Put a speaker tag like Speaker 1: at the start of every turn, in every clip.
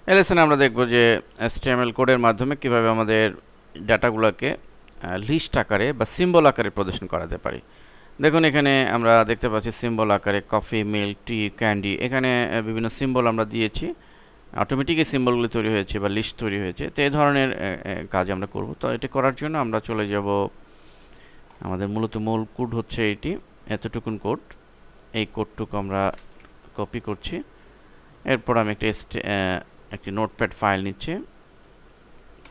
Speaker 1: এই লেসনে আমরা দেখব যে HTML কোডের মাধ্যমে কিভাবে আমাদের ডাটাগুলোকে লিস্ট আকারে বা সিম্বল আকারে প্রদর্শন করাতে পারি। দেখুন এখানে আমরা দেখতে পাচ্ছি সিম্বল আকারে কফি, মিল্ক, টি, ক্যান্ডি। এখানে বিভিন্ন সিম্বল আমরা দিয়েছি, অটোমেটিক এই সিম্বলগুলি তৈরি হয়েছে বা লিস্ট তৈরি হয়েছে। তো এই ধরনের কাজ আমরা করব। তো এটা করার জন্য আমরা চলে যাব, আমাদের মূলত মূল কোড হচ্ছে এটি, এতটুকুন কোড। এই কোডটুকু আমরা কপি করছি। এরপর আমি একটি নোটপ্যাড ফাইল নিচ্ছি,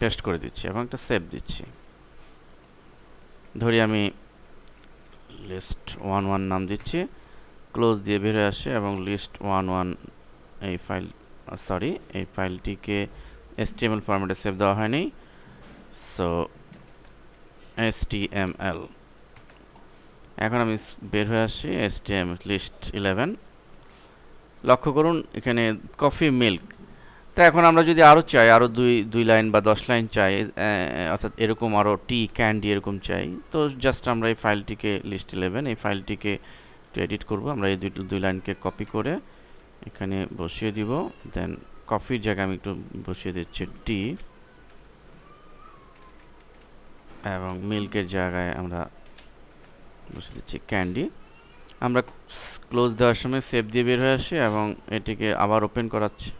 Speaker 1: পেস্ট করে দিচ্ছি এবং একটা সেভ দিচ্ছি। ধরি আমি list11 নাম দিচ্ছি, ক্লোজ দিয়ে বের হয়ে আসে এবং list11 এই ফাইলটিকে HTML ফরম্যাটে সেভ দেওয়া হয়নি, সো HTML। এখন আমি বের হয়ে আসছি HTML list11। লক্ষ্য করুন এখানে কফি, মিল্ক। তো এখন আমরা যদি আরও চাই, আরও দুই লাইন বা 10 লাইন চাই, অর্থাৎ এরকম আরও টি, ক্যান্ডি এরকম চাই, তো জাস্ট আমরা এই ফাইলটিকে list11 এই ফাইলটিকে একটু এডিট করব। আমরা এই দুই লাইনকে কপি করে এখানে বসিয়ে দিব। দেন কফির জায়গায় আমি একটু বসিয়ে দিচ্ছি টি, এবং মিল্কের জায়গায় আমরা বসিয়ে দিচ্ছি ক্যান্ডি। আমরা ক্লোজ দেওয়ার সময় সেভ দিয়ে বের হয়ে আসি এবং এটিকে আবার ওপেন করাচ্ছি।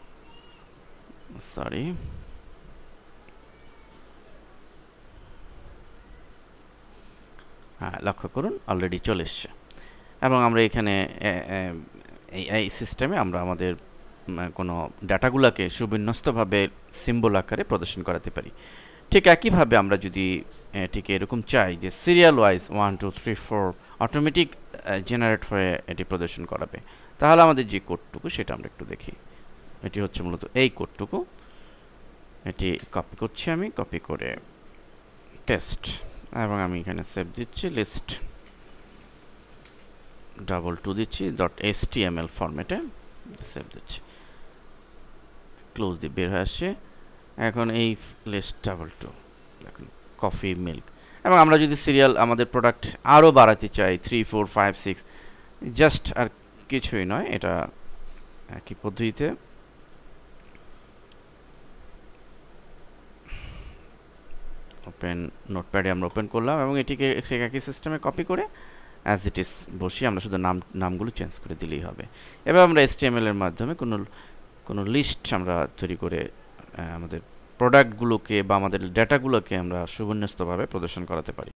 Speaker 1: হ্যাঁ, লক্ষ্য করুন অলরেডি চলে এসছে। এবং আমরা এখানে এই সিস্টেমে আমরা আমাদের কোনো ডাটাগুলোকে সুবিন্যস্তভাবে সিম্বল আকারে প্রদর্শন করাতে পারি। ঠিক একইভাবে আমরা যদি এটিকে এরকম চাই যে সিরিয়াল ওয়াইজ 1 2 3 4 অটোমেটিক জেনারেট হয়ে এটি প্রদর্শন করাবে, তাহলে আমাদের যে কোডটুকু সেটা আমরা একটু দেখি। এটি হচ্ছে মূলত এই কোডটুকু। এটি কপি করছি, আমি কপি করে পেস্ট, এবং আমি এখানে সেভ দিচ্ছি, list2 দিচ্ছি .html ফরম্যাটে সেভ দিচ্ছি, ক্লোজ দিয়ে বের হয়ে আসছে। এখন এই list2 দেখুন কফি, মিল্ক। এবং আমরা যদি সিরিয়াল আমাদের প্রোডাক্ট আরও বাড়াতে চাই 3 4 5 6, জাস্ট আর কিছুই নয়, এটা একই পদ্ধতিতে ওপেন নোটপ্যাডে আমরা ওপেন করলাম এবং এটিকে একই সিস্টেমে কপি করে অ্যাজ ইট ইজ বসিয়ে আমরা শুধু নামগুলো চেঞ্জ করে দিলেই হবে। এবার আমরা HTML এর মাধ্যমে কোনো লিস্ট আমরা তৈরি করে আমাদের প্রোডাক্টগুলোকে বা আমাদের ডেটাগুলোকে আমরা সুবিন্যস্তভাবে প্রদর্শন করাতে পারি।